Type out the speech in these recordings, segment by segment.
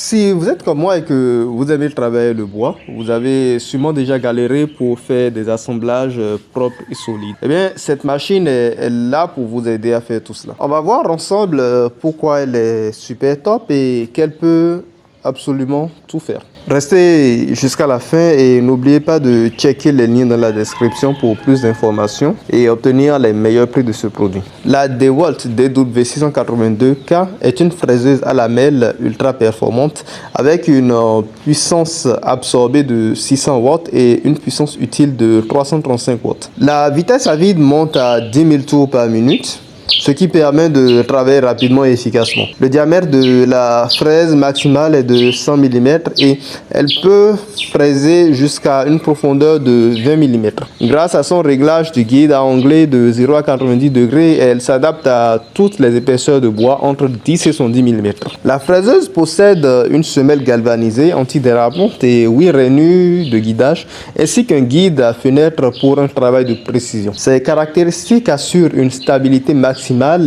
Si vous êtes comme moi et que vous aimez travailler le bois, vous avez sûrement déjà galéré pour faire des assemblages propres et solides. Eh bien, cette machine est là pour vous aider à faire tout cela. On va voir ensemble pourquoi elle est super top et qu'elle peut absolument tout faire. Restez jusqu'à la fin et n'oubliez pas de checker les liens dans la description pour plus d'informations et obtenir les meilleurs prix de ce produit. La DeWalt DW682K est une fraiseuse à lamelles ultra performante avec une puissance absorbée de 600 watts et une puissance utile de 335 watts. La vitesse à vide monte à 10 000 tours par minute, ce qui permet de travailler rapidement et efficacement. Le diamètre de la fraise maximale est de 100 mm et elle peut fraiser jusqu'à une profondeur de 20 mm. Grâce à son réglage du guide à onglet de 0 à 90 degrés, elle s'adapte à toutes les épaisseurs de bois entre 10 et 110 mm. La fraiseuse possède une semelle galvanisée antidérapante et 8 rainures de guidage ainsi qu'un guide à fenêtre pour un travail de précision. Ces caractéristiques assurent une stabilité maximale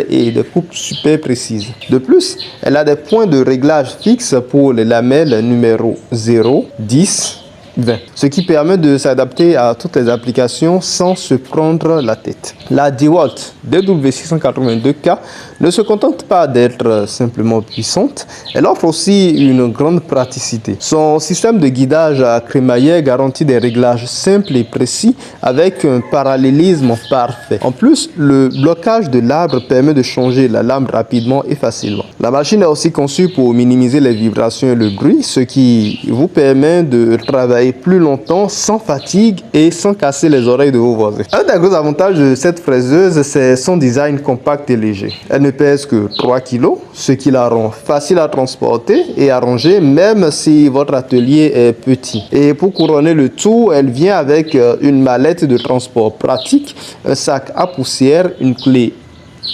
et des coupes super précises. De plus, elle a des points de réglage fixes pour les lamelles numéro 0, 10, 20, ce qui permet de s'adapter à toutes les applications sans se prendre la tête. La DeWalt DW682K ne se contente pas d'être simplement puissante, elle offre aussi une grande praticité. Son système de guidage à crémaillère garantit des réglages simples et précis avec un parallélisme parfait. En plus, le blocage de l'arbre permet de changer la lame rapidement et facilement. La machine est aussi conçue pour minimiser les vibrations et le bruit, ce qui vous permet de travailler plus longtemps sans fatigue et sans casser les oreilles de vos voisins. Un des gros avantages de cette fraiseuse, c'est son design compact et léger. Elle ne pèse que 3 kg, ce qui la rend facile à transporter et à ranger même si votre atelier est petit. Et pour couronner le tout, elle vient avec une mallette de transport pratique, un sac à poussière, une clé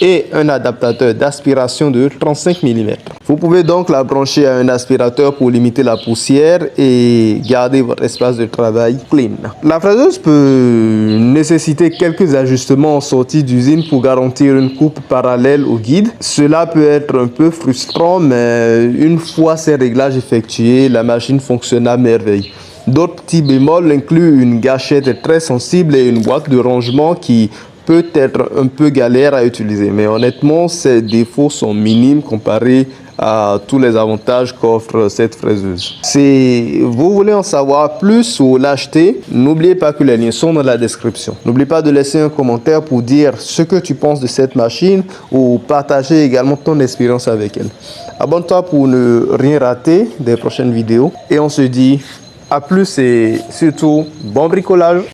et un adaptateur d'aspiration de 35 mm. Vous pouvez donc la brancher à un aspirateur pour limiter la poussière et garder votre espace de travail clean. La fraiseuse peut nécessiter quelques ajustements en sortie d'usine pour garantir une coupe parallèle au guide. Cela peut être un peu frustrant, mais une fois ces réglages effectués, la machine fonctionne à merveille. D'autres petits bémols incluent une gâchette très sensible et une boîte de rangement qui peut être un peu galère à utiliser, mais honnêtement, ces défauts sont minimes comparés à tous les avantages qu'offre cette fraiseuse. Si vous voulez en savoir plus ou l'acheter, n'oubliez pas que les liens sont dans la description. N'oublie pas de laisser un commentaire pour dire ce que tu penses de cette machine ou partager également ton expérience avec elle. Abonne-toi pour ne rien rater des prochaines vidéos et on se dit à plus et surtout bon bricolage.